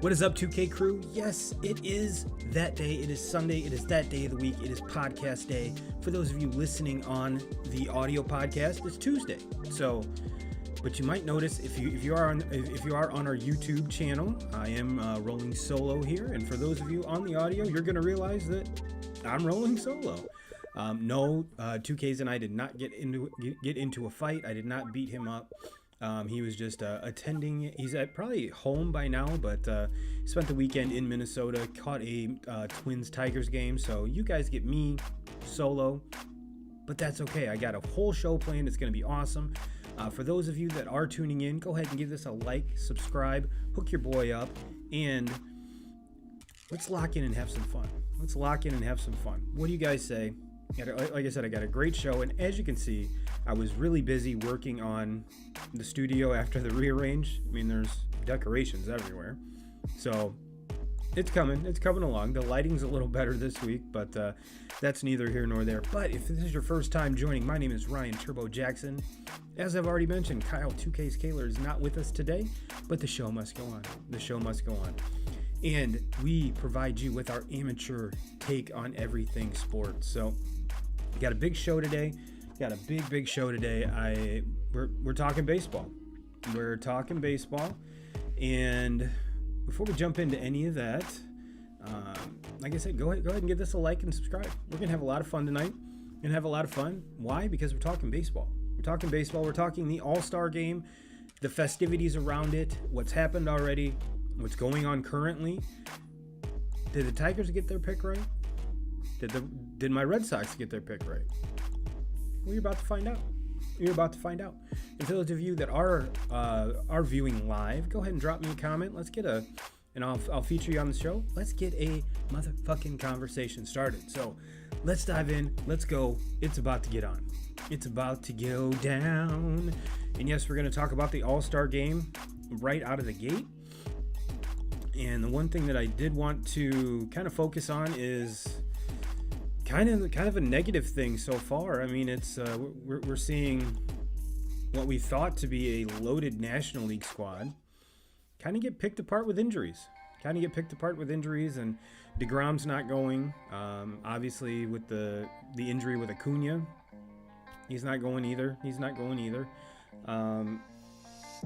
What is up, 2K crew? Yes, it is that day. It is Sunday. It is that day of the week. It is podcast day. For those of you listening on the audio podcast, it's Tuesday. So, but you might notice if you are on our YouTube channel, I am rolling solo here. And for those of you on the audio, you're going to realize that I'm rolling solo. No, 2Ks and I did not get into a fight. I did not beat him up. He was just attending. He's at probably home by now, but spent the weekend in Minnesota, caught a Twins-Tigers game. So you guys get me solo, but that's okay. I got a whole show planned. It's going to be awesome. For those of you that are tuning in, go ahead and give this a like, subscribe, hook your boy up, and let's lock in and have some fun. What do you guys say? Like I said, I got a great show, and as you can see, I was really busy working on the studio after the rearrange. I mean, there's decorations everywhere, so it's coming along. The lighting's a little better this week, but that's neither here nor there. But if this is your first time joining, my name is Ryan Turbo Jackson. As I've already mentioned, Kyle 2K Scaler is not with us today, but the show must go on. And we provide you with our amateur take on everything sports. So we got a big show today. Big show today. We're talking baseball. And before we jump into any of that, like I said, go ahead and give this a like and subscribe. We're gonna have a lot of fun tonight. Why? Because we're talking baseball. We're talking the All-Star Game, the festivities around it, what's happened already, what's going on currently. Did the Tigers get their pick right? Did my Red Sox get their pick right? Well, you're about to find out. And for those of you that are viewing live, go ahead and drop me a comment. Let's get and I'll feature you on the show. Let's get a motherfucking conversation started. So let's dive in. Let's go. It's about to get on. It's about to go down. And yes, we're going to talk about the All-Star Game right out of the gate. And the one thing that I did want to kind of focus on is kind of a negative thing so far. I mean, it's we're seeing what we thought to be a loaded National League squad kind of get picked apart with injuries. And DeGrom's not going. Obviously, with the injury with Acuna, he's not going either.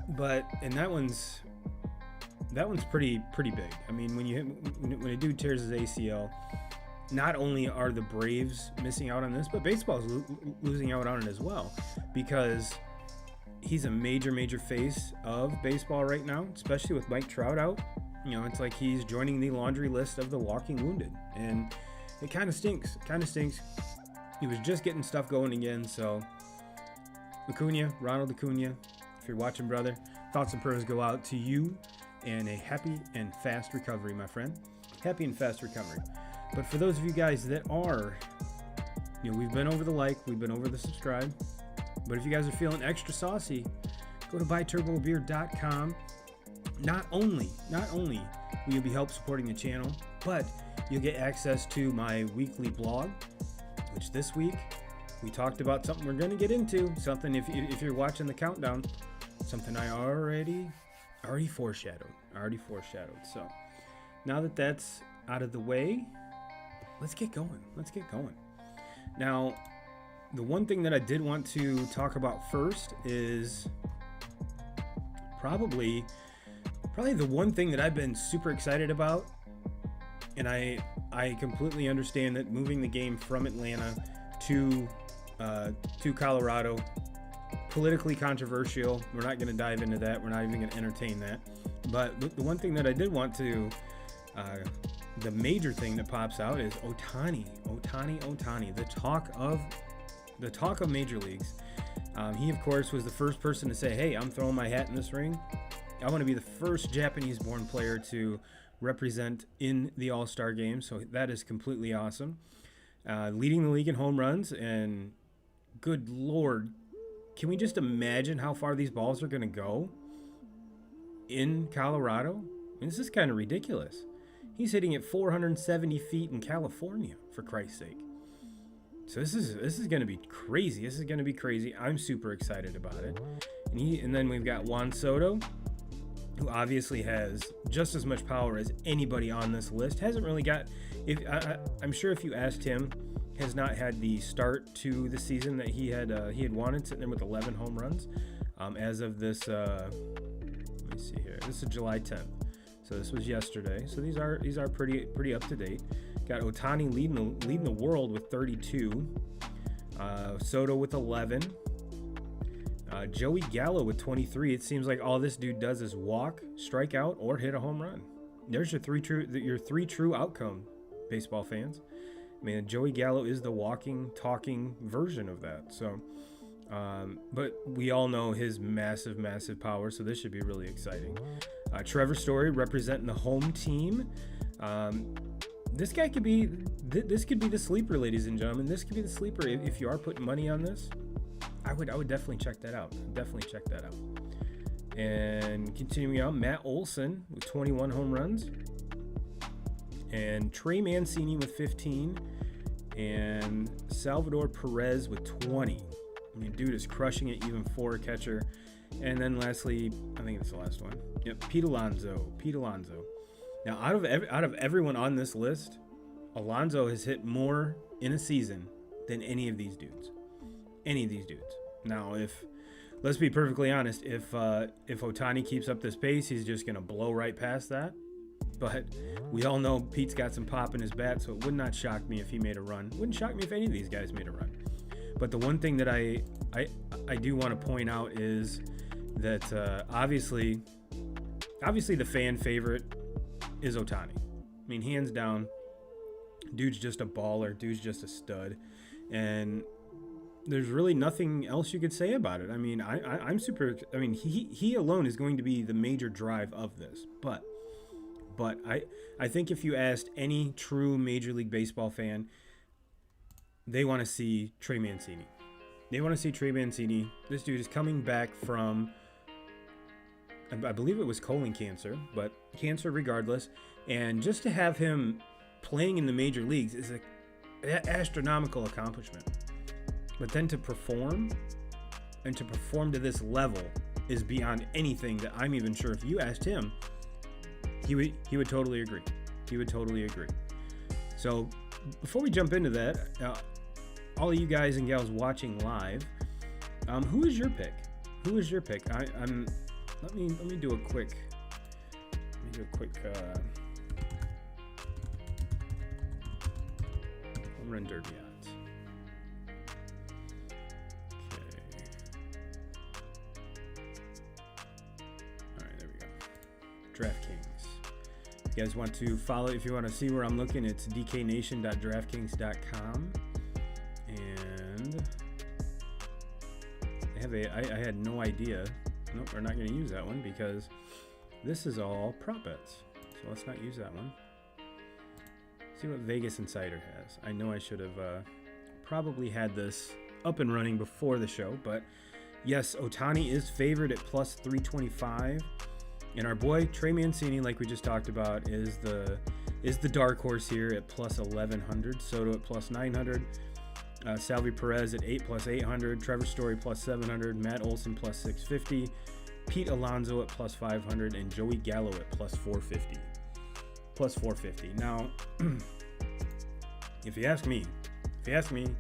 But that one's pretty big. I mean, when a dude tears his ACL, not only are the Braves missing out on this, but baseball's losing out on it as well, because he's a major face of baseball right now, especially with Mike Trout out. You know, it's like he's joining the laundry list of the walking wounded, and it kind of stinks. He was just getting stuff going again. So Ronald Acuna, if you're watching, brother, thoughts and prayers go out to you, and a happy and fast recovery, my friend. But for those of you guys that are, we've been over the like, we've been over the subscribe. But if you guys are feeling extra saucy, go to buyturbobeer.com. Not only will you be help supporting the channel, but you'll get access to my weekly blog, which this week we talked about something we're going to get into. Something, if you're watching the countdown, something I already foreshadowed. So now that that's out of the way, let's get going. Now, the one thing that I did want to talk about first is probably the one thing that I've been super excited about, and I completely understand that moving the game from Atlanta to Colorado, politically controversial. We're not going to dive into that. We're not even going to entertain that. But the one thing that I did want to, the major thing that pops out is Ohtani, the talk of major leagues. He, of course, was the first person to say, hey, I'm throwing my hat in this ring. I want to be the first Japanese-born player to represent in the All-Star Game, so that is completely awesome. Leading the league in home runs, and good Lord, can we just imagine how far these balls are going to go in Colorado? I mean, this is kind of ridiculous. He's hitting at 470 feet in California, for Christ's sake. So this is going to be crazy. I'm super excited about it. And then we've got Juan Soto. who obviously has just as much power as anybody on this list, hasn't really got. I'm sure if you asked him, has not had the start to the season that he had wanted, sitting there with 11 home runs as of this. Let me see here. This is July 10th, so this was yesterday. So these are pretty up to date. Got Ohtani leading the world with 32. Soto with 11. Joey Gallo with 23. It seems like all this dude does is walk, strike out, or hit a home run. There's your three true outcome, baseball fans. I mean, Joey Gallo is the walking, talking version of that. So, but we all know his massive power, so this should be really exciting. Trevor Story representing the home team. This guy could be. This could be the sleeper, ladies and gentlemen. This could be the sleeper if you are putting money on this. I would definitely check that out. And continuing on, Matt Olson with 21 home runs. And Trey Mancini with 15. And Salvador Perez with 20. I mean, dude is crushing it even for a catcher. And then lastly, I think it's the last one. Yep, Pete Alonso. Now, out of everyone on this list, Alonso has hit more in a season than any of these dudes. Now, let's be perfectly honest, if Ohtani keeps up this pace, he's just gonna blow right past that. But we all know Pete's got some pop in his bat, so it would not shock me if he made a run. Wouldn't shock me if any of these guys made a run. But the one thing that I do want to point out is that obviously the fan favorite is Ohtani. I mean, hands down, dude's just a baller. Dude's just a stud, and there's really nothing else you could say about it. I mean, I'm super. I mean, he alone is going to be the major drive of this, but I think if you asked any true Major League Baseball fan, they want to see Trey Mancini. This dude is coming back from, I believe it was colon cancer, but cancer regardless. And just to have him playing in the major leagues is an astronomical accomplishment. But then to perform to this level is beyond anything that I'm even sure if you asked him, he would totally agree. So before we jump into that, all of you guys and gals watching live, who is your pick? Let me do a quick home run derby odds. Okay. All right, there we go. DraftKings. If you guys want to follow, if you want to see where I'm looking, it's dknation.draftkings.com. And I had no idea. Nope, we're not going to use that one because this is all prop bets. So let's not use that one. See what Vegas Insider has. I know I should have probably had this up and running before the show, but yes, Ohtani is favored at plus 325. And our boy Trey Mancini, like we just talked about, is the dark horse here at plus 1100. Soto at plus 900. Salvi Perez at 8 plus 800. Trevor Story plus 700. Matt Olson plus 650. Pete Alonso at plus 500. And Joey Gallo at plus 450. Plus 450. Now, if you ask me, and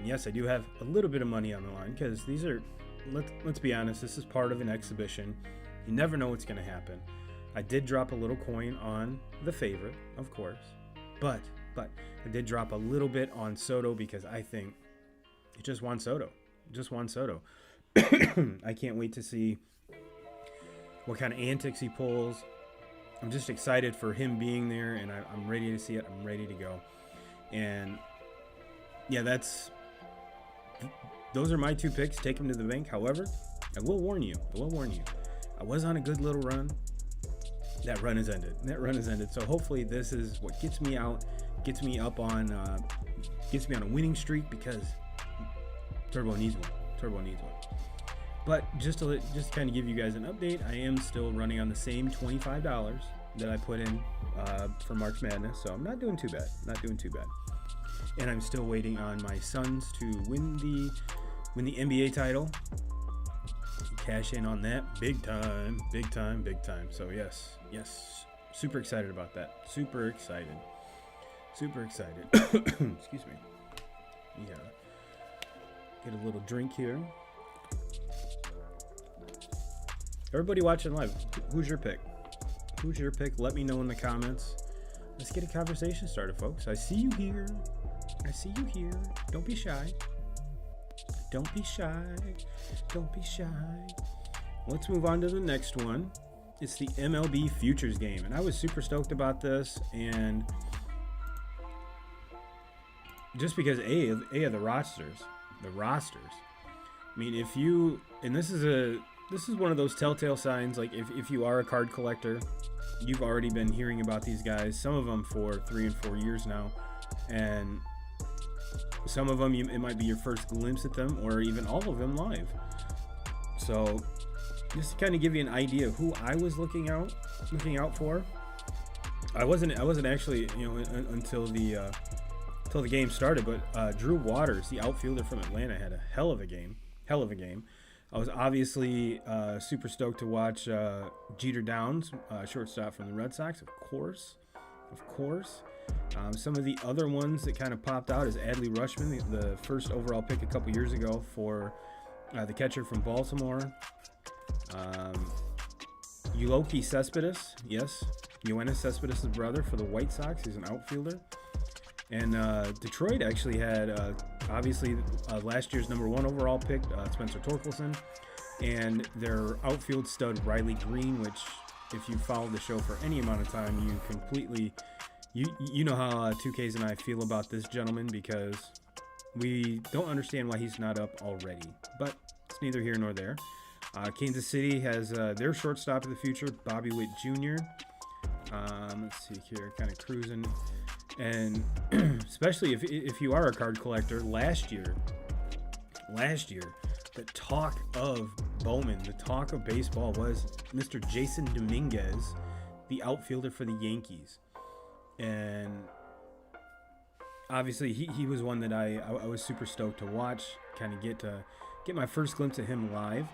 yes, I do have a little bit of money on the line because these are, let's be honest, this is part of an exhibition. You never know what's going to happen. I did drop a little coin on the favorite, of course, but I did drop a little bit on Soto because I think it's just Juan Soto. I can't wait to see what kind of antics he pulls. I'm just excited for him being there, and I'm ready to see it. I'm ready to go. And yeah, those are my two picks. Take him to the bank. However, I will warn you. I was on a good little run. That run has ended. So hopefully this is what gets me out, gets me on a winning streak because Turbo needs one. But just to kind of give you guys an update, I am still running on the same $25 that I put in for March Madness, so I'm not doing too bad. And I'm still waiting on my Suns to win the NBA title. cash in on that big time. So yes, super excited about that. Super excited. Excuse me. Yeah. Get a little drink here. Everybody watching live, who's your pick? Let me know in the comments. Let's get a conversation started, folks. I see you here. Don't be shy. Let's move on to the next one. It's the MLB Futures Game, and I was super stoked about this, and just because A of the rosters. I mean, if you, and this is one of those telltale signs, like if you are a card collector, you've already been hearing about these guys, some of them for 3 and 4 years now, and some of them it might be your first glimpse at them, or even all of them live. So just to kind of give you an idea of who I was looking out for. I wasn't actually, until the game started, but Drew Waters, the outfielder from Atlanta, had a hell of a game. I was obviously super stoked to watch Jeter Downs, shortstop from the Red Sox, of course. Some of the other ones that kind of popped out is Edley Rushman, the first overall pick a couple years ago for the catcher from Baltimore. Euloki Cespedes, yes, Yoenis Cespedes' brother for the White Sox. He's an outfielder. And Detroit actually had, obviously, last year's number 1 overall pick, Spencer Torkelson, and their outfield stud, Riley Green, which, if you followed the show for any amount of time, you completely, you know how 2Ks and I feel about this gentleman, because we don't understand why he's not up already. But it's neither here nor there. Kansas City has their shortstop of the future, Bobby Whitt Jr. Let's see here, kind of cruising. And especially if you are a card collector, last year, the talk of Bowman, the talk of baseball was Mr. Jason Dominguez, the outfielder for the Yankees. And obviously he was one that I was super stoked to watch, kind of get my first glimpse of him live.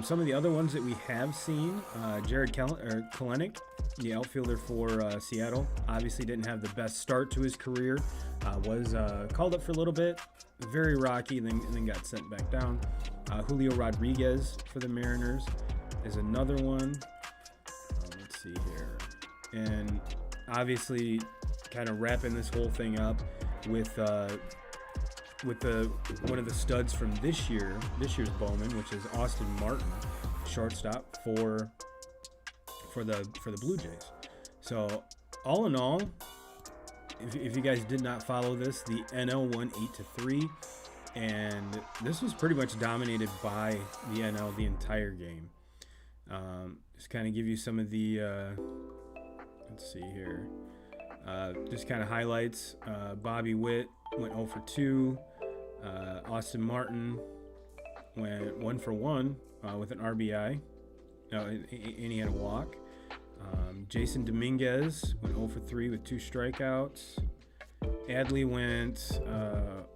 Some of the other ones that we have seen, Jared Kelenic, the outfielder for Seattle, obviously didn't have the best start to his career. Was called up for a little bit, very rocky, and then got sent back down. Julio Rodriguez for the Mariners is another one. Let's see here. And obviously kind of wrapping this whole thing up with one of the studs from this year's Bowman, which is Austin Martin, shortstop for the Blue Jays. So all in all, if you guys did not follow this, the NL won 8-3, and this was pretty much dominated by the NL the entire game. Just kind of give you some of the let's see here, just kind of highlights. Bobby Whitt went 0 for 2. Austin Martin went 1 for 1 with an RBI. And he had a walk. Jason Dominguez went 0 for 3 with 2 strikeouts. Adley went 0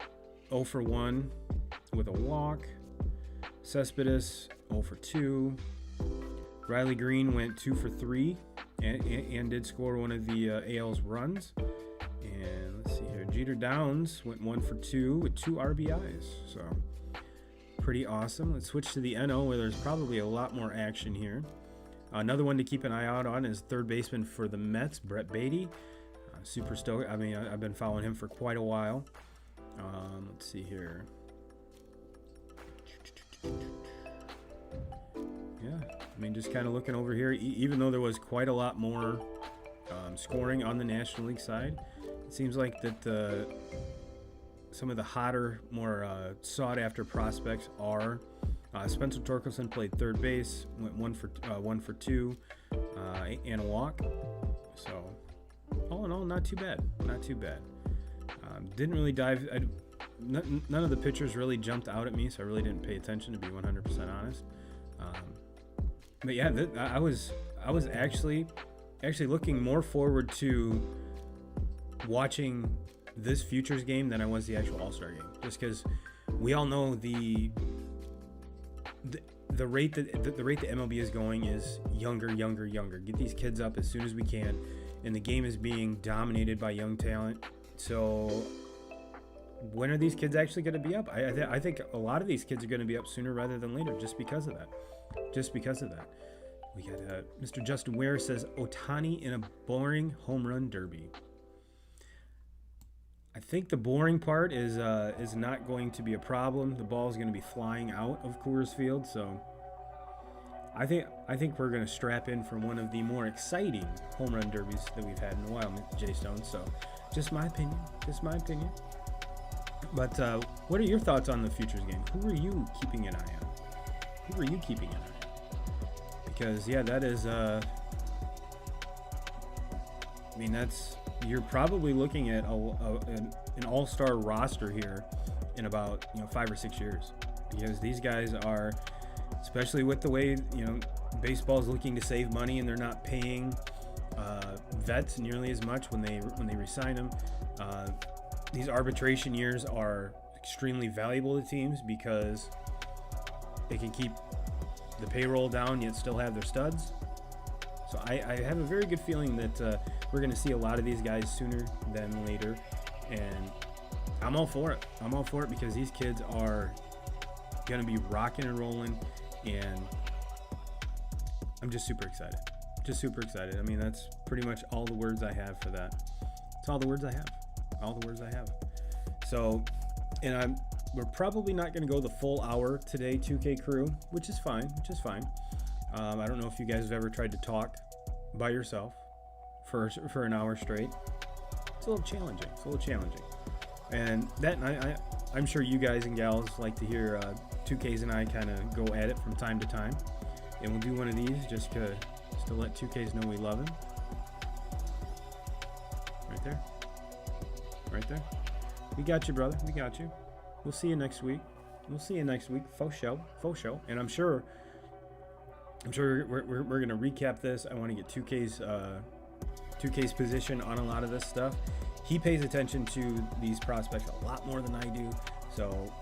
for 1 with a walk. Cespedes 0 for 2. Riley Green went 2 for 3 and did score one of the AL's runs. And let's see here, Jeter Downs went 1 for 2 with 2 RBIs. So pretty awesome. Let's switch to the NL, where there's probably a lot more action here. Another one to keep an eye out on is third baseman for the Mets, Bret Beatty. Super stoked. I mean, I've been following him for quite a while. Let's see here. Yeah, I mean, just kind of looking over here, even though there was quite a lot more scoring on the National League side, it seems like that some of the hotter, more sought-after prospects are Spencer Torkelson played third base, went 1 for 2, and a walk. So all in all, not too bad. Didn't really dive. None of the pitchers really jumped out at me, so I really didn't pay attention, to be 100% honest. But yeah, I was actually looking more forward to watching this Futures game than I was the actual All-Star game, just because we all know the the rate that MLB is going is younger. Get these kids up as soon as we can, and the game is being dominated by young talent. So when are these kids actually going to be up? I think a lot of these kids are going to be up sooner rather than later, just because of that. We got Mr. Justin Ware says Ohtani in a boring home run derby. I think the boring part is not going to be a problem. The ball is going to be flying out of Coors Field, so I think we're going to strap in for one of the more exciting home run derbies that we've had in a while, Jay Stone. So, just my opinion. But what are your thoughts on the Futures Game? Who are you keeping an eye on? Because that is you're probably looking at an all-star roster here in about 5 or 6 years, because these guys are, especially with the way baseball is looking to save money and they're not paying vets nearly as much when they re-sign them. These arbitration years are extremely valuable to teams because they can keep the payroll down yet still have their studs. So I have a very good feeling that we're going to see a lot of these guys sooner than later, and I'm all for it. Because these kids are going to be rocking and rolling, and I'm just super excited. I mean, that's pretty much all the words I have for that. It's all the words I have. So, and we're probably not going to go the full hour today, 2K crew, which is fine. I don't know if you guys have ever tried to talk by yourself for an hour straight. It's a little challenging. And that, I'm sure you guys and gals like to hear 2Ks and I kind of go at it from time to time. And we'll do one of these just to let 2Ks know we love him. Right there. We got you, brother. We'll see you next week. Faux show. And I'm sure we're gonna recap this. I want to get 2K's position on a lot of this stuff. He pays attention to these prospects a lot more than I do. So,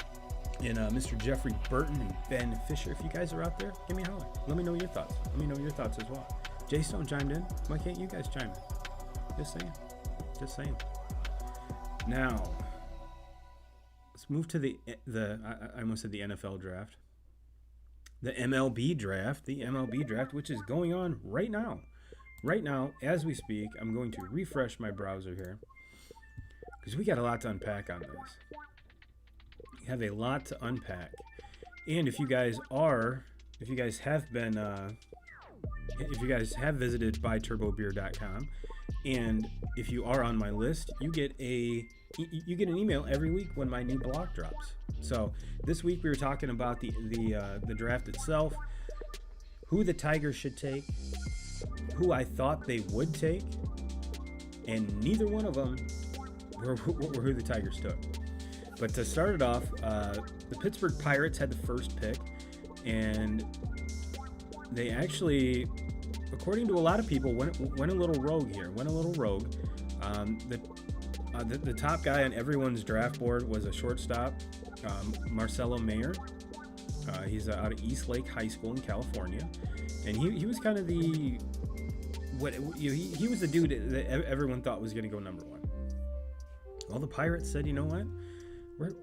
and Mr. Jeffrey Burton and Ben Fisher, if you guys are out there, give me a holler. Let me know your thoughts. As well. Jay Stone chimed in. Why can't you guys chime in? Just saying. Now, let's move to I almost said the NFL draft. The MLB draft, which is going on right now. Right now, as we speak, I'm going to refresh my browser here, because we got a lot to unpack on this. We have a lot to unpack. And if you guys have visited buyturbobeer.com, and if you are on my list, you get an email every week when my new blog drops. So this week we were talking about the draft itself, who the Tigers should take, who I thought they would take, and neither one of them were who the Tigers took. But to start it off, the Pittsburgh Pirates had the first pick, and they actually, according to a lot of people, went a little rogue here. The top guy on everyone's draft board was a shortstop, Marcelo Mayer. He's out of Eastlake High School in California, and he was kind of he was the dude that everyone thought was going to go number one. Well, the Pirates said, you know what?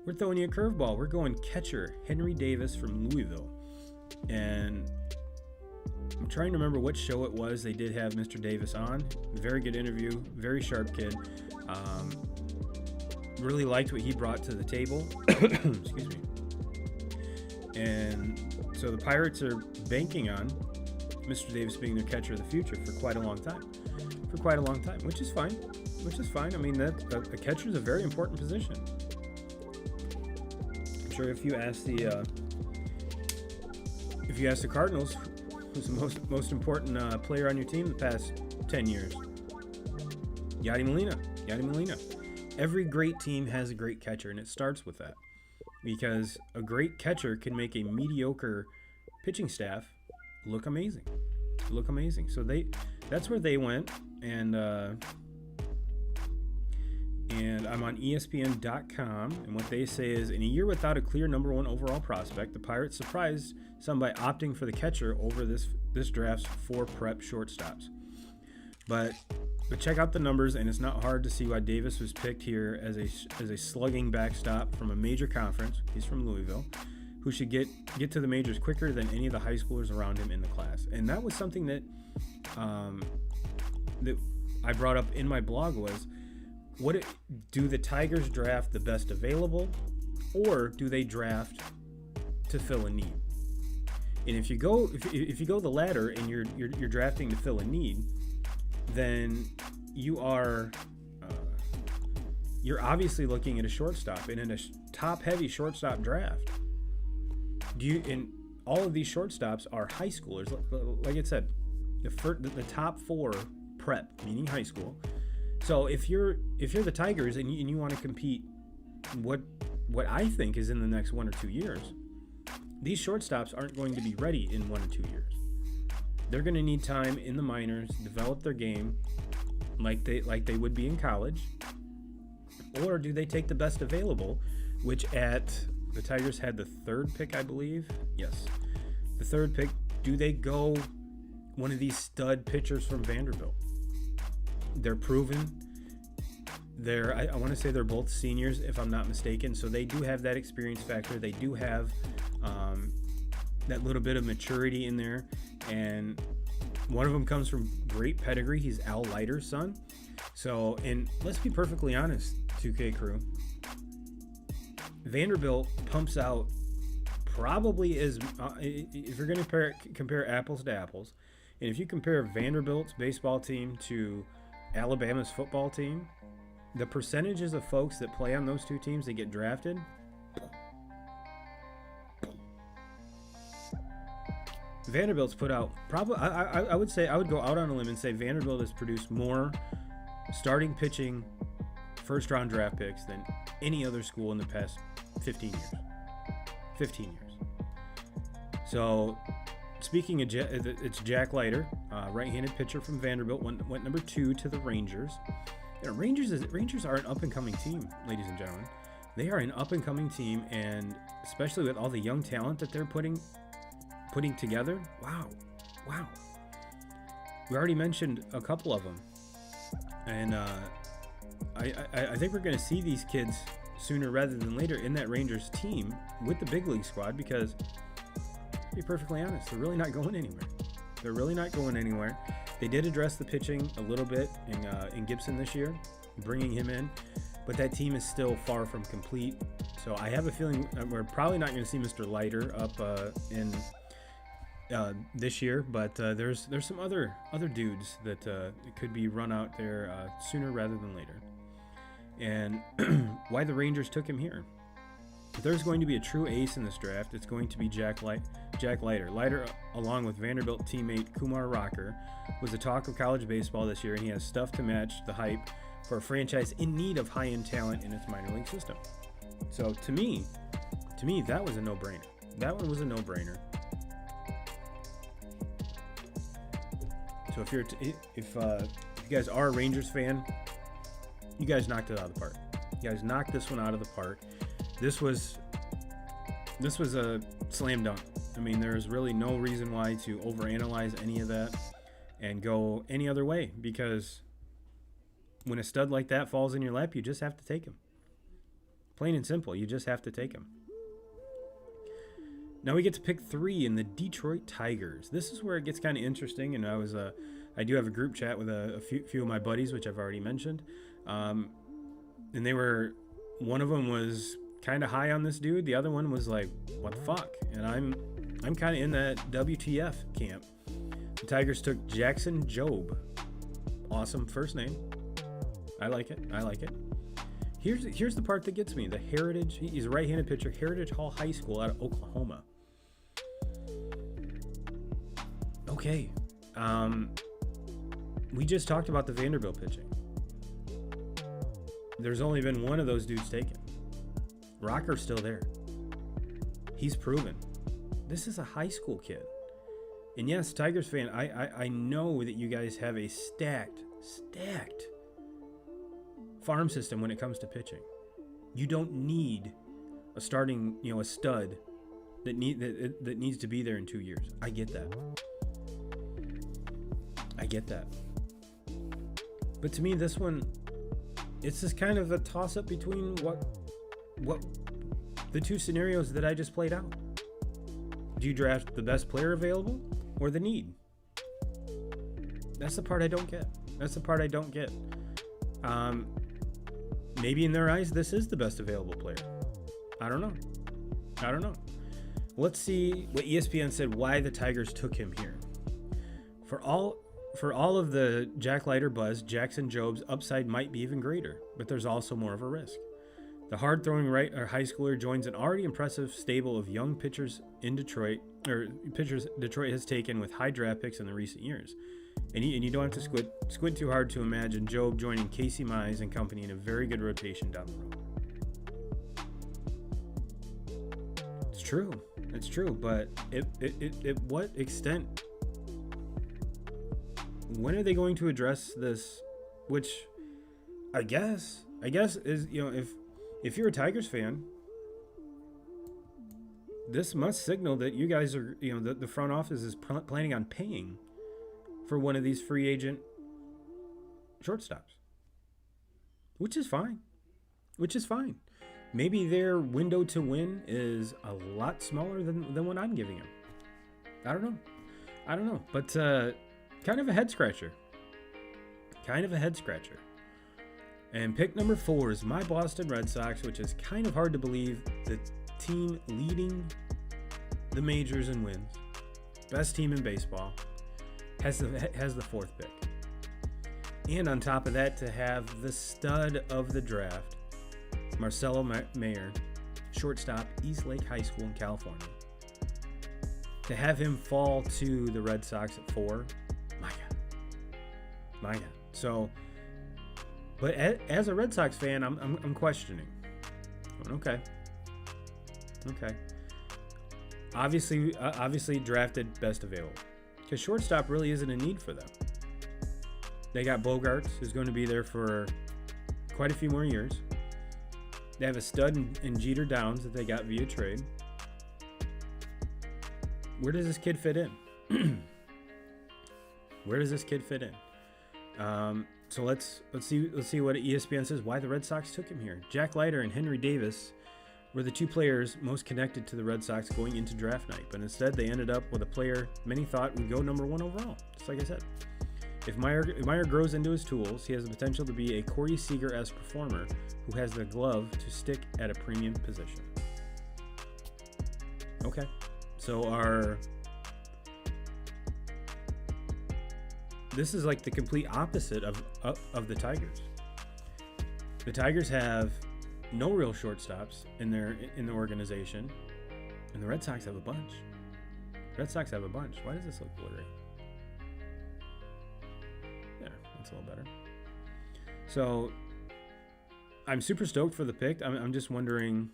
We're throwing you a curveball. We're going catcher Henry Davis from Louisville, and I'm trying to remember what show it was. They did have Mr. Davis on. Very good interview. Very sharp kid. Really liked what he brought to the table. Excuse me. And so the Pirates are banking on Mr. Davis being their catcher of the future for quite a long time. Which is fine. I mean, a catcher is a very important position. I'm sure if you ask the Cardinals, who's the most important player on your team the past 10 years, Yadi Molina. Every great team has a great catcher, and it starts with that, because a great catcher can make a mediocre pitching staff look amazing. So that's where they went, and and I'm on ESPN.com, and what they say is, in a year without a clear number one overall prospect, the Pirates surprised some by opting for the catcher over this draft's 4 prep shortstops. But check out the numbers, and it's not hard to see why Davis was picked here as a slugging backstop from a major conference. He's from Louisville, who should get to the majors quicker than any of the high schoolers around him in the class. And that was something that that I brought up in my blog was, do the Tigers draft the best available, or do they draft to fill a need? And if you go the latter and you're drafting to fill a need, then you're obviously looking at a shortstop, and in a top-heavy shortstop draft, and all of these shortstops are high schoolers. Like I said, the top 4 prep, meaning high school. So if you're the Tigers and you want to compete, what I think is in the next 1 or 2 years, these shortstops aren't going to be ready in 1 or 2 years. They're going to need time in the minors, develop their game like they would be in college. Or do they take the best available, which the Tigers had the 3rd pick, I believe. Yes, the 3rd pick. Do they go one of these stud pitchers from Vanderbilt? They're proven. I want to say they're both seniors, if I'm not mistaken. So they do have that experience factor. They do have that little bit of maturity in there. And one of them comes from great pedigree. He's Al Leiter's son. So, and let's be perfectly honest, 2K crew. Vanderbilt pumps out probably if you're going to compare apples to apples, and if you compare Vanderbilt's baseball team to Alabama's football team, the percentages of folks that play on those two teams that get drafted, Vanderbilt's put out probably, I would say, I would go out on a limb and say Vanderbilt has produced more starting pitching first round draft picks than any other school in the past 15 years. So speaking of it's Jack Leiter, right-handed pitcher from Vanderbilt, went number 2 to the Rangers. Rangers are an up-and-coming team, ladies and gentlemen. They are an up-and-coming team, and especially with all the young talent that they're putting together. Wow. We already mentioned a couple of them, and I think we're going to see these kids sooner rather than later in that Rangers team with the big league squad, because, to be perfectly honest, they're really not going anywhere. They did address the pitching a little bit in Gibson this year, bringing him in, but that team is still far from complete. So I have a feeling we're probably not going to see Mr. Leiter up in this year, but there's some other dudes that could be run out there sooner rather than later. And why the Rangers took him here. If there's going to be a true ace in this draft, it's going to be Jack Leiter. Leiter, along with Vanderbilt teammate Kumar Rocker, was the talk of college baseball this year, and he has stuff to match the hype for a franchise in need of high-end talent in its minor league system. So to me, that was a no-brainer. That one was a no-brainer. So if you guys are a Rangers fan, you guys knocked it out of the park. You guys knocked this one out of the park. This was a slam dunk. I mean, there's really no reason why to overanalyze any of that and go any other way, because when a stud like that falls in your lap, you just have to take him. Plain and simple, you just have to take him. Now we get to pick 3 in the Detroit Tigers. This is where it gets kind of interesting, and I do have a group chat with a few of my buddies, which I've already mentioned, and one of them was kind of high on this dude. The other one was like, what the fuck? And I'm kind of in that WTF camp. The Tigers took Jackson Jobe. Awesome first name. I like it. Here's the part that gets me. The Heritage. He's a right-handed pitcher. Heritage Hall High School out of Oklahoma. Okay. We just talked about the Vanderbilt pitching. There's only been one of those dudes taken. Rocker's still there. He's proven. This is a high school kid. And yes, Tigers fan, I know that you guys have a stacked farm system when it comes to pitching. You don't need a starting, a stud that needs to be there in 2 years. I get that. But to me, this one, it's just kind of a toss-up between what the two scenarios that I just played out. Do you draft the best player available or the need? That's the part I don't get. Maybe in their eyes, this is the best available player. I don't know. Let's see what ESPN said why the Tigers took him here. For all of the Jack Leiter buzz, Jackson Job's upside might be even greater, but there's also more of a risk. The hard-throwing high schooler joins an already impressive stable of young pitchers Detroit has taken with high draft picks in the recent years. And you don't have to squint too hard to imagine Job joining Casey Mize and company in a very good rotation down the road. It's true, but at what extent? When are they going to address this? Which I guess is, if you're a Tigers fan, this must signal that you guys are, the front office is planning on paying for one of these free agent shortstops, which is fine. Maybe their window to win is a lot smaller than what I'm giving them. I don't know. But kind of a head scratcher. And pick number 4 is my Boston Red Sox, which is kind of hard to believe. The team leading the majors in wins, best team in baseball, has the 4th pick. And on top of that, to have the stud of the draft, Marcelo Mayer, shortstop, Eastlake High School in California. To have him fall to the Red Sox at 4, my God. So, but as a Red Sox fan, I'm questioning. Okay. Obviously drafted best available, because shortstop really isn't a need for them. They got Bogarts, who's going to be there for quite a few more years. They have a stud in Jeter Downs that they got via trade. Where does this kid fit in? So let's see what ESPN says why the Red Sox took him here. Jack Leiter and Henry Davis were the two players most connected to the Red Sox going into draft night, but instead they ended up with a player many thought would go number 1 overall. Just like I said, if Meyer grows into his tools, he has the potential to be a Corey Seager-esque performer who has the glove to stick at a premium position. Okay, so this is like the complete opposite of the Tigers. The Tigers have no real shortstops in their organization, and the Red Sox have a bunch. Why does this look blurry? Yeah, that's a little better. So I'm super stoked for the pick. I'm just wondering,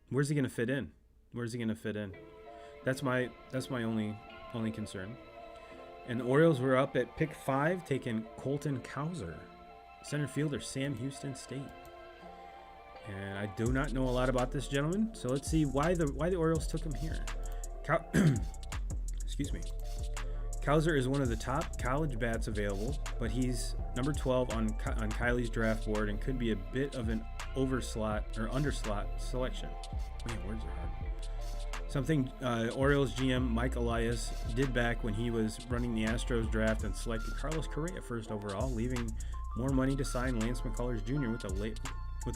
where's he going to fit in? That's my only concern. And the Orioles were up at pick 5, taking Colton Cowser, center fielder, Sam Houston State. And I do not know a lot about this gentleman, so let's see why the Orioles took him here. Excuse me. Cowser is one of the top college bats available, but he's number 12 on Kylie's draft board and could be a bit of an underslot selection. Man, words are hard. Something Orioles GM Mike Elias did back when he was running the Astros draft and selected Carlos Correa first overall, leaving more money to sign Lance McCullers Jr. with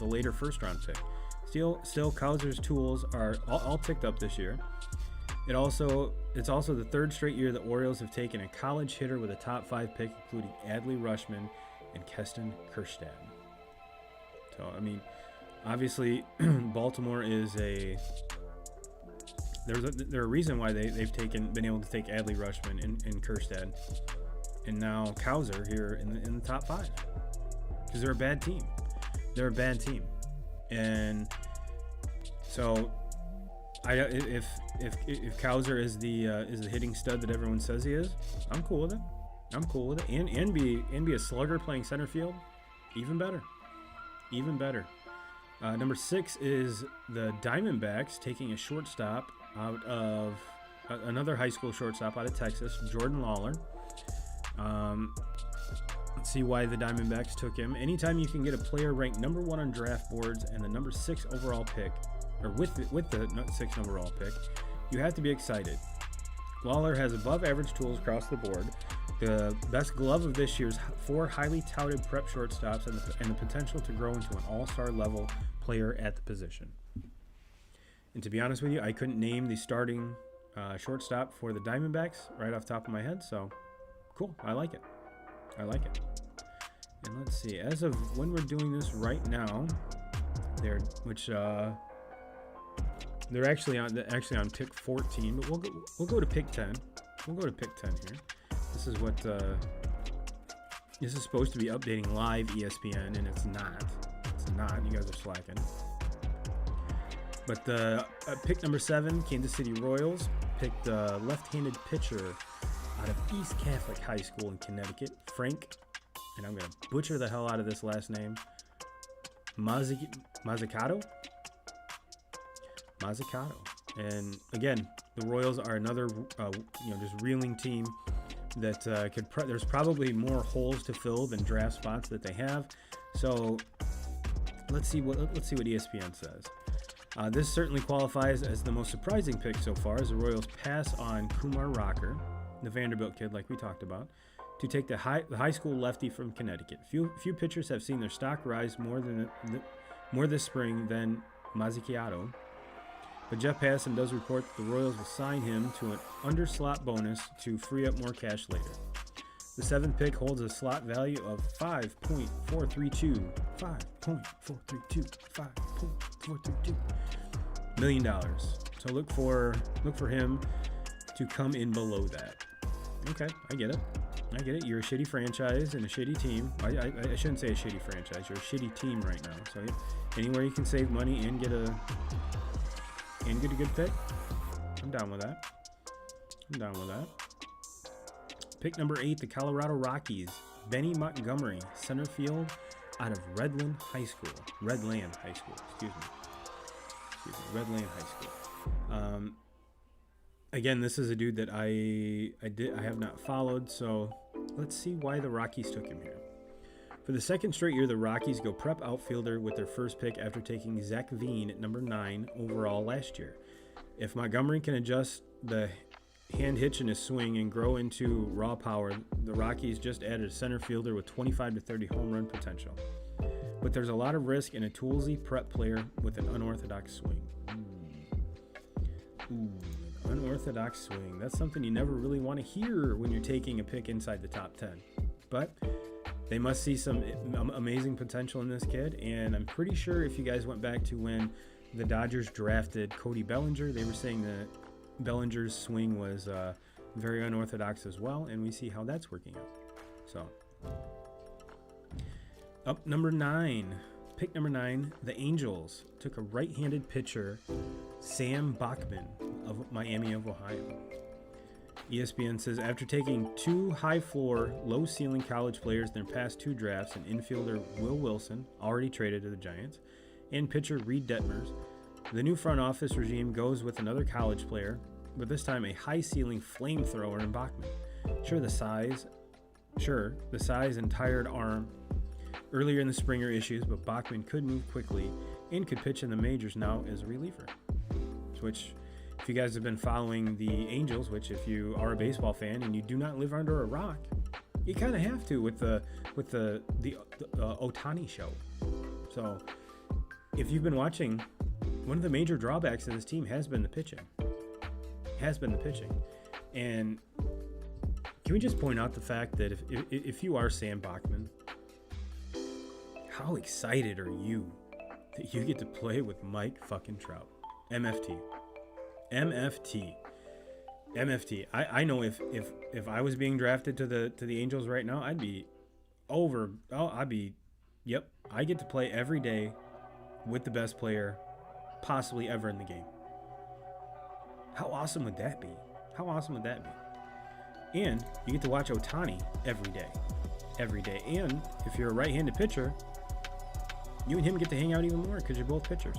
a later first-round pick. Still, Cowser's tools are all ticked up this year. It's also the 3rd straight year the Orioles have taken a college hitter with a top 5 pick, including Edley Rushman and Keston Kjerstad. So, I mean, obviously, Baltimore is there's a reason why they've been able to take Adley Rushman and Kjerstad, and now Cowser here in the top 5, because they're a bad team. And so if Cowser is the hitting stud that everyone says he is, I'm cool with it. And be a slugger playing center field. Even better. Even better. Number 6 is the Diamondbacks taking a shortstop out of another high school shortstop out of Texas, Jordan Lawler. Let's see why the Diamondbacks took him. Anytime you can get a player ranked number 1 on draft boards and the number 6 overall pick, or with the 6th overall pick, you have to be excited. Lawler has above average tools across the board, the best glove of this year's 4 highly touted prep shortstops, and the potential to grow into an all-star level player at the position. And to be honest with you, I couldn't name the starting shortstop for the Diamondbacks right off the top of my head, so cool. I like it. And let's see, as of when we're doing this right now, they're actually on pick 14, but we'll go to pick 10. We'll go to pick 10 here. This is what this is supposed to be updating live ESPN, and it's not. It's not. You guys are slacking. But the pick number 7, Kansas City Royals picked a left-handed pitcher out of East Catholic High School in Connecticut, Frank, and I'm going to butcher the hell out of this last name, Mazzucato. And again, the Royals are another just reeling team that there's probably more holes to fill than draft spots that they have. So let's see what ESPN says. This certainly qualifies as the most surprising pick so far, as the Royals pass on Kumar Rocker, the Vanderbilt kid like we talked about, to take the high school lefty from Connecticut. Few pitchers have seen their stock rise more this spring than Mazzucato. But Jeff Passan does report that the Royals will sign him to an underslot bonus to free up more cash later. The 7th pick holds a slot value of $5.432 million. So look for him to come in below that. Okay, I get it. You're a shitty franchise and a shitty team. I shouldn't say a shitty franchise. You're a shitty team right now. So anywhere you can save money and get a good pick, I'm down with that. Pick number 8, the Colorado Rockies, Benny Montgomery, center field out of Redland High School. Again, this is a dude that I have not followed, so let's see why the Rockies took him here. For the second straight year, the Rockies go prep outfielder with their first pick after taking Zach Veen at number 9 overall last year. If Montgomery can adjust the hand hitch in his swing and grow into raw power, the Rockies just added a center fielder with 25 to 30 home run potential. But there's a lot of risk in a toolsy prep player with an unorthodox swing. Unorthodox swing. That's something you never really want to hear when you're taking a pick inside the top 10. But they must see some amazing potential in this kid, and I'm pretty sure if you guys went back to when the Dodgers drafted Cody Bellinger, they were saying that Bellinger's swing was very unorthodox as well, and we see how that's working out. So, up number 9, pick number 9, the Angels took a right-handed pitcher, Sam Bachman of Miami of Ohio. ESPN says, after taking 2 high-floor, low-ceiling college players in their past 2 drafts, an infielder Will Wilson, already traded to the Giants, and pitcher Reed Detmers, the new front office regime goes with another college player, but this time a high-ceiling flamethrower in Bachman. The size and tired arm earlier in the spring are issues, but Bachman could move quickly and could pitch in the majors now as a reliever. Which, if you guys have been following the Angels, which if you are a baseball fan and you do not live under a rock, you kind of have to with the Ohtani show. So, if you've been watching, one of the major drawbacks of this team has been the pitching. And can we just point out the fact that if you are Sam Bachman, how excited are you that you get to play with Mike fucking Trout? MFT. I know if I was being drafted to the Angels right now, I'd be I get to play every day with the best player possibly ever in the game. How awesome would that be? And you get to watch Ohtani every day. every day. And if you're a right-handed pitcher, you and him get to hang out even more because you're both pitchers.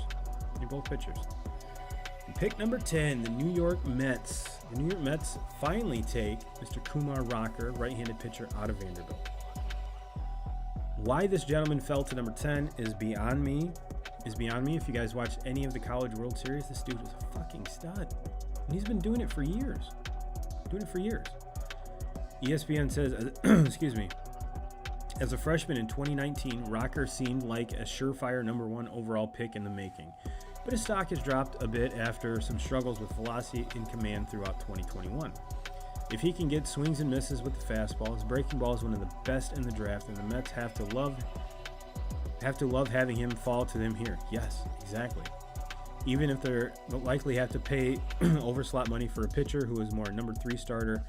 And pick number 10, the New York Mets. The New York Mets finally take Mr. Kumar Rocker, right-handed pitcher out of Vanderbilt. Why this gentleman fell to number 10 is beyond me. If you guys watch any of the College World Series, this dude is a fucking stud. And he's been doing it for years. ESPN says, excuse me, as a freshman in 2019, Rocker seemed like a surefire number 1 overall pick in the making. But his stock has dropped a bit after some struggles with velocity and command throughout 2021. If he can get swings and misses with the fastball, his breaking ball is one of the best in the draft, and the Mets have to love having him fall to them here. Yes, exactly. Even if they're likely have to pay over slot money for a pitcher who is more number 3 starter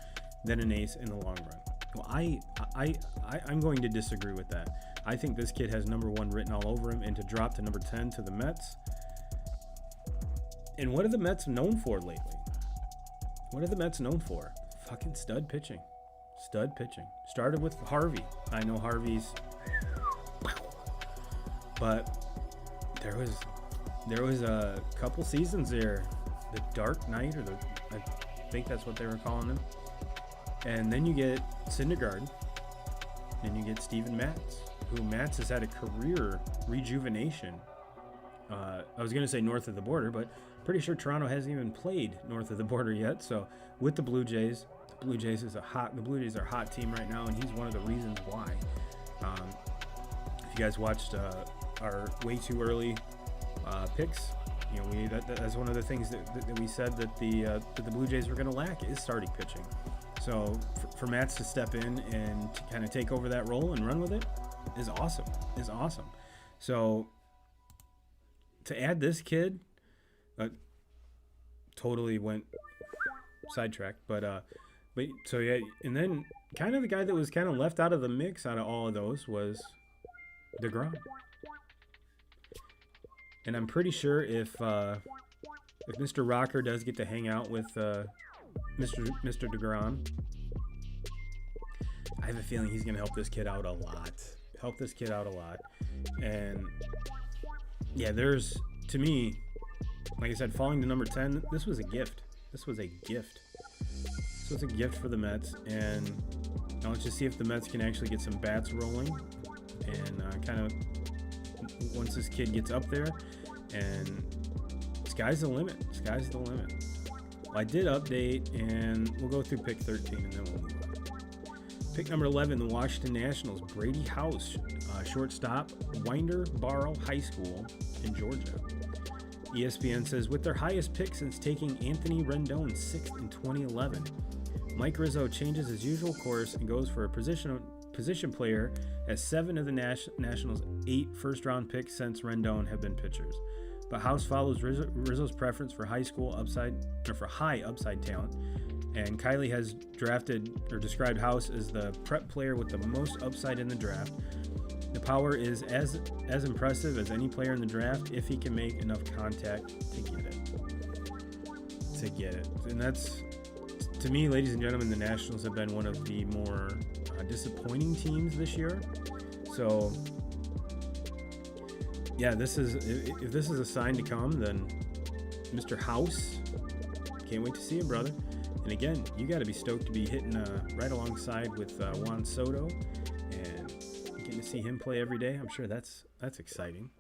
than an ace in the long run. Well, I'm going to disagree with that. I think this kid has number 1 written all over him, and to drop to number 10 to the Mets. And what are the Mets known for lately? Fucking stud pitching. Started with Harvey. I know Harvey's, but there was a couple seasons there, the Dark Knight, I think that's what they were calling them. And then you get Syndergaard, and you get Steven Matz, who Matz has had a career rejuvenation. I was going to say north of the border, but pretty sure Toronto hasn't even played north of the border yet. So with the Blue Jays, the Blue Jays are a hot team right now, and he's one of the reasons why. If you guys watched our way too early picks, that's one of the things that we said that the Blue Jays were going to lack is starting pitching. So for Matz to step in and to kind of take over that role and run with it is awesome. So to add this kid, totally went sidetracked, but so yeah, and then kind of the guy that was kind of left out of the mix out of all of those was DeGrom. And I'm pretty sure if Mr. Rocker does get to hang out with Mr. DeGrom, I have a feeling he's going to help this kid out a lot. And yeah, to me, like I said, falling to number 10, this was a gift. This was a gift for the Mets. And let's just see if the Mets can actually get some bats rolling. And kind of, once this kid gets up there, and sky's the limit. Well, I did update, and we'll go through pick 13, and then we'll move on. Pick number 11, the Washington Nationals, Brady House, shortstop, Winder-Barrow High School in Georgia. ESPN says, with their highest pick since taking Anthony Rendon 6th in 2011, Mike Rizzo changes his usual course and goes for a position player, as 7 of the Nationals' 8 first-round picks since Rendon have been pitchers. But House follows Rizzo's preference for high upside talent, and Kylie has described House as the prep player with the most upside in the draft. The power is as impressive as any player in the draft if he can make enough contact to get it. And that's, to me, ladies and gentlemen, the Nationals have been one of the more disappointing teams this year. So yeah, if this is a sign to come, then Mr. House, can't wait to see him, brother. And again, you got to be stoked to be hitting right alongside with Juan Soto and getting to see him play every day. I'm sure that's exciting.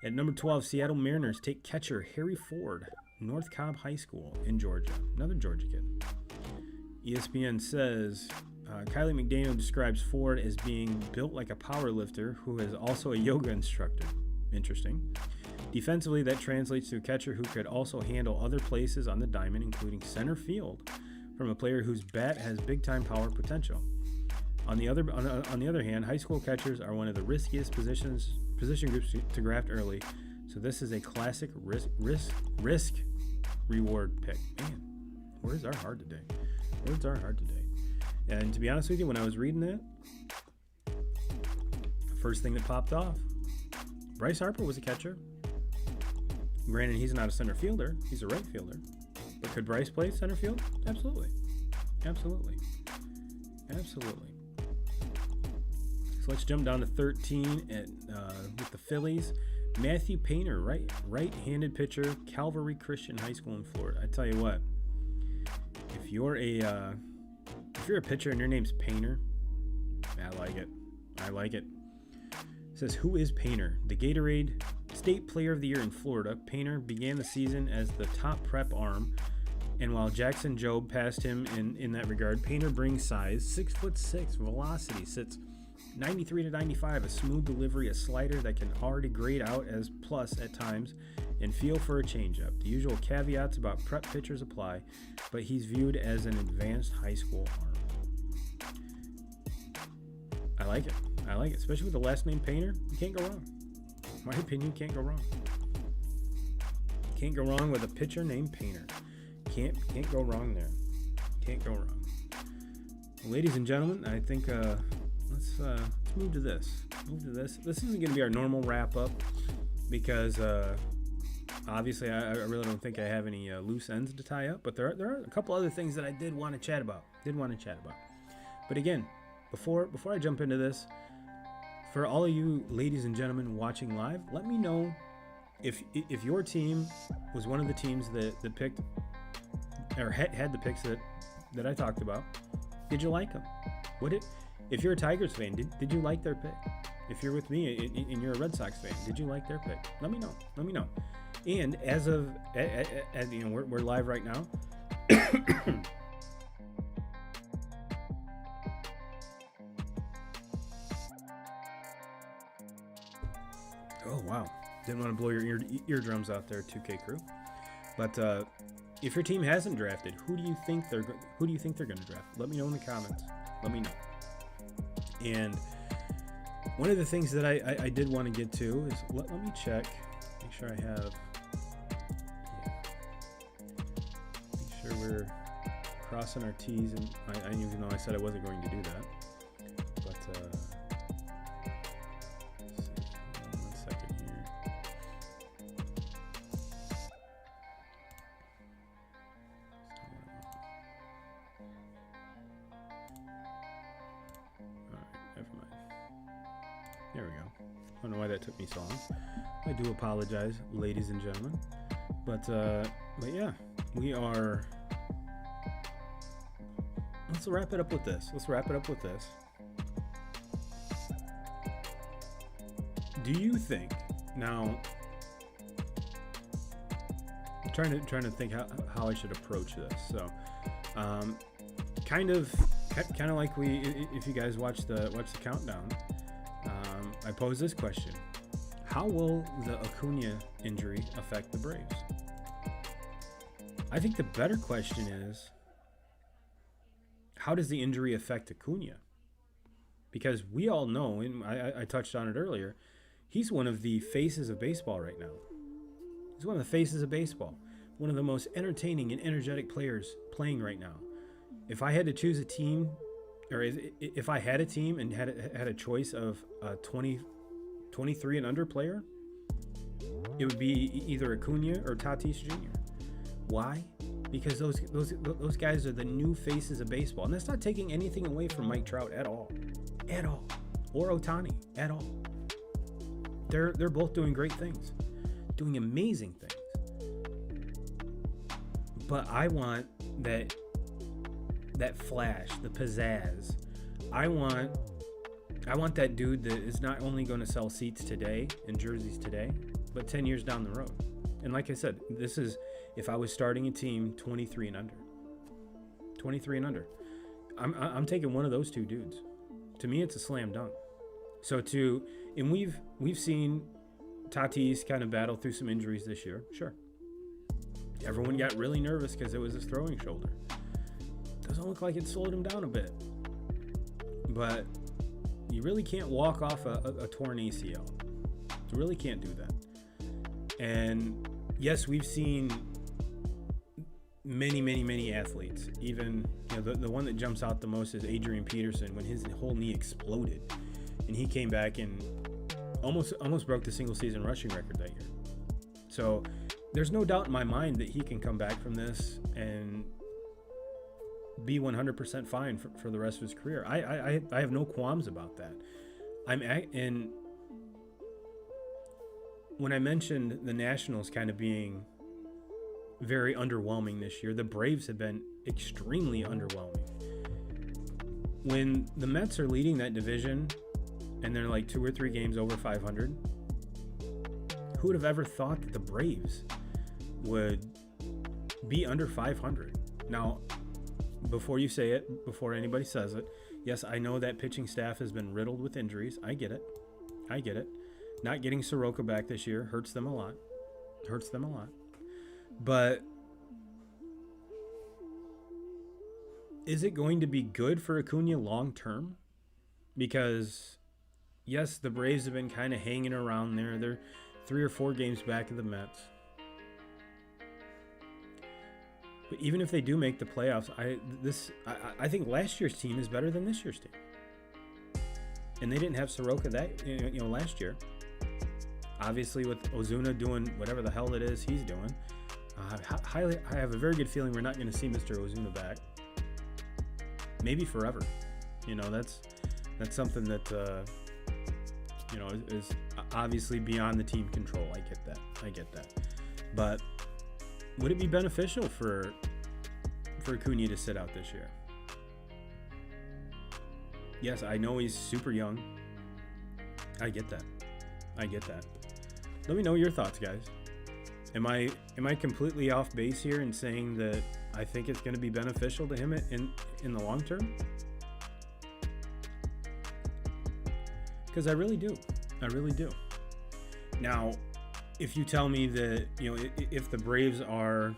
At number 12, Seattle Mariners take catcher Harry Ford, North Cobb High School in Georgia. Another Georgia kid. ESPN says Kylie McDaniel describes Ford as being built like a power lifter who is also a yoga instructor. Interesting. Defensively, that translates to a catcher who could also handle other places on the diamond, including center field, from a player whose bat has big-time power potential. On the other hand, high school catchers are one of the riskiest position groups to draft early, so this is a classic risk reward pick. Man, words are hard today. And to be honest with you, when I was reading that, the first thing that popped off, Bryce Harper was a catcher. Granted, he's not a center fielder, he's a right fielder. But could Bryce play center field? Absolutely. let's jump down to 13 with the Phillies. Matthew Painter, right-handed pitcher, Calvary Christian High School in Florida. I tell you what, if you're a pitcher and your name's Painter, I like it. It says, who is Painter? The Gatorade State Player of the Year in Florida. Painter began the season as the top prep arm, and while Jackson Jobe passed him in that regard, Painter brings size, 6'6", velocity, sits 93 to 95, a smooth delivery, a slider that can already grade out as plus at times, and feel for a changeup. The usual caveats about prep pitchers apply, but he's viewed as an advanced high school arm. I like it, especially with the last name Painter. You can't go wrong. In my opinion, can't go wrong. Can't go wrong with a pitcher named Painter. Can't go wrong there. Can't go wrong. Ladies and gentlemen, I think let's move to this. This isn't going to be our normal wrap up because obviously I really don't think I have any loose ends to tie up. But there are a couple other things that I did want to chat about. But again, before I jump into this, for all of you ladies and gentlemen watching live, let me know if your team was one of the teams that picked or had the picks that I talked about. Did you like them? If you're a Tigers fan, did you like their pick? If you're with me and you're a Red Sox fan, did you like their pick? Let me know. And as you know, we're live right now. Oh wow! Didn't want to blow your eardrums out there, 2K crew. But if your team hasn't drafted, who do you think they're going to draft? Let me know in the comments. Let me know. And one of the things that I did want to get to is let me check, make sure I have, make sure we're crossing our T's, and I even though I said I wasn't going to do that, but let's see, one second here. There we go. I don't know why that took me so long. I do apologize, ladies and gentlemen. But yeah, we are. Let's wrap it up with this. Do you think now? I'm trying to think how I should approach this. So, kind of like if you guys watch the countdown. I pose this question: how will the Acuna injury affect the Braves? I think the better question is, how does the injury affect Acuna? Because we all know, and I touched on it earlier, he's one of the faces of baseball right now. He's one of the faces of baseball. One of the most entertaining and energetic players playing right now. If I had to choose a team, or if I had a team and had a choice of a 23 and under player, it would be either Acuna or Tatis Jr. Why? Because those guys are the new faces of baseball, and that's not taking anything away from Mike Trout at all, or Ohtani at all. They're both doing great things, doing amazing things. But I want that flash, the pizzazz. I want that dude that is not only going to sell seats today and jerseys today, but 10 years down the road. And like I said, this is if I was starting a team 23 and under. 23 and under. I'm taking one of those two dudes. To me, it's a slam dunk. And we've seen Tatis kind of battle through some injuries this year. Sure. Everyone got really nervous because it was his throwing shoulder. Doesn't look like it slowed him down a bit. But you really can't walk off a torn ACL. You really can't do that. And yes, we've seen many athletes. Even the one that jumps out the most is Adrian Peterson, when his whole knee exploded, and he came back and almost broke the single season rushing record that year. So there's no doubt in my mind that he can come back from this and be 100% fine for the rest of his career. I have no qualms about that. And when I mentioned the Nationals kind of being very underwhelming this year, the Braves have been extremely underwhelming. When the Mets are leading that division and they're like 2 or 3 games over 500, who would have ever thought that the Braves would be under 500? Now, before you say it, before anybody says it, yes, I know that pitching staff has been riddled with injuries. I get it. Not getting Soroka back this year hurts them a lot. But is it going to be good for Acuna long term? Because, yes, the Braves have been kind of hanging around there. They're 3 or 4 games back of the Mets. But even if they do make the playoffs, I think last year's team is better than this year's team. And they didn't have Soroka last year. Obviously, with Ozuna doing whatever the hell it is he's doing, I have a very good feeling we're not going to see Mr. Ozuna back. Maybe forever. That's something that is obviously beyond the team control. I get that. But would it be beneficial for Acuna to sit out this year? Yes, I know he's super young. I get that. Let me know your thoughts, guys. Am I completely off base here in saying that I think it's going to be beneficial to him in the long term? Because I really do. Now, if you tell me that, if the Braves are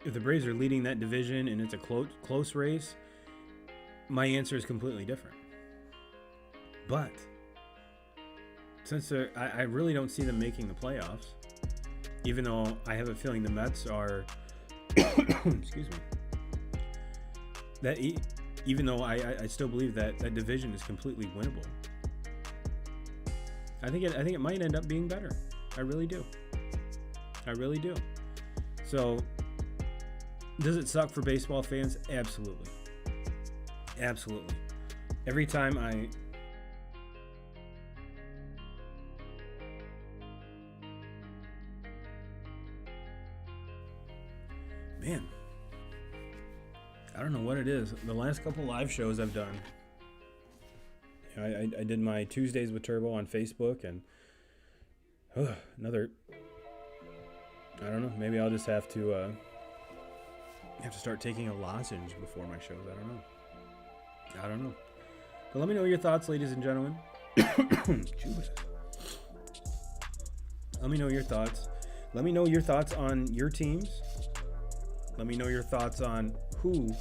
leading that division and it's a close race, my answer is completely different. But since I really don't see them making the playoffs, even though I have a feeling the Mets are excuse me, that even though I still believe that division is completely winnable, I think it might end up being better. I really do. So, does it suck for baseball fans? Absolutely. Every time man, I don't know what it is. The last couple live shows I've done, I did my Tuesdays with Turbo on Facebook, and another. I don't know. Maybe I'll just have to start taking a lozenge before my shows. I don't know. But let me know your thoughts, ladies and gentlemen. Let me know your thoughts. Let me know your thoughts on your teams. Let me know your thoughts on who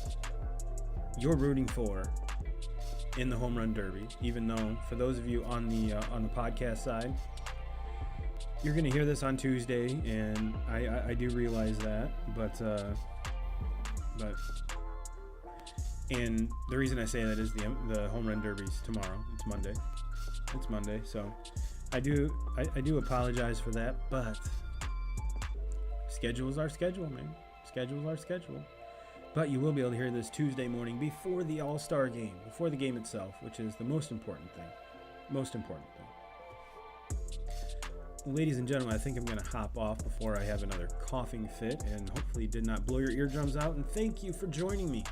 you're rooting for in the home run derby. Even though, for those of you on the podcast side, you're going to hear this on Tuesday, and I do realize that. But and the reason I say that is the home run derby's tomorrow. It's Monday. So I do apologize for that, but schedule's our schedule, man. Schedule's our schedule. But you will be able to hear this Tuesday morning before the All-Star game, before the game itself, which is the most important thing. Ladies and gentlemen, I think I'm going to hop off before I have another coughing fit, and hopefully did not blow your eardrums out. And thank you for joining me.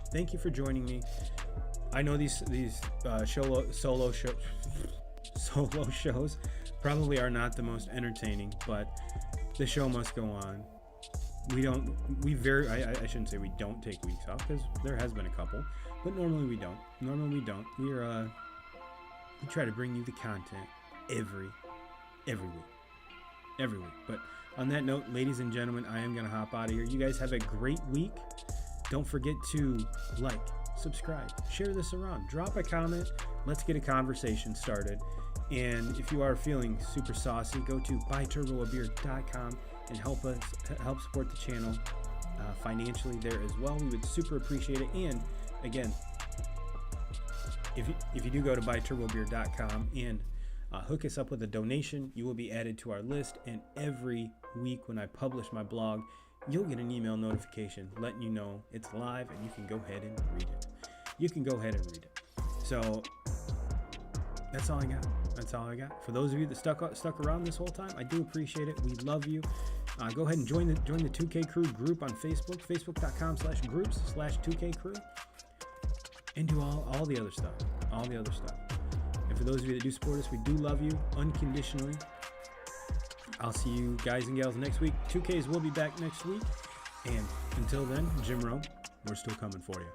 I know these solo shows probably are not the most entertaining, but the show must go on. I shouldn't say we don't take weeks off, because there has been a couple, but normally we don't. We try to bring you the content every week. But on that note, ladies and gentlemen, I am going to hop out of here. You guys have a great week. Don't forget to like, subscribe, share this around, drop a comment. Let's get a conversation started. And if you are feeling super saucy, go to buyturboabeer.com and help support the channel financially there as well. We would super appreciate it. And again, if you do go to buyturbobeer.com and hook us up with a donation, you will be added to our list. And every week when I publish my blog, you'll get an email notification letting you know it's live, and you can go ahead and read it. So That's all I got. That's all I got. For those of you that stuck around this whole time, I do appreciate it. We love you. Go ahead and join the 2K Crew group on Facebook, facebook.com/groups/2K Crew, and do all the other stuff. All the other stuff. And for those of you that do support us, we do love you unconditionally. I'll see you guys and gals next week. 2Ks will be back next week. And until then, Jim Rome, we're still coming for you.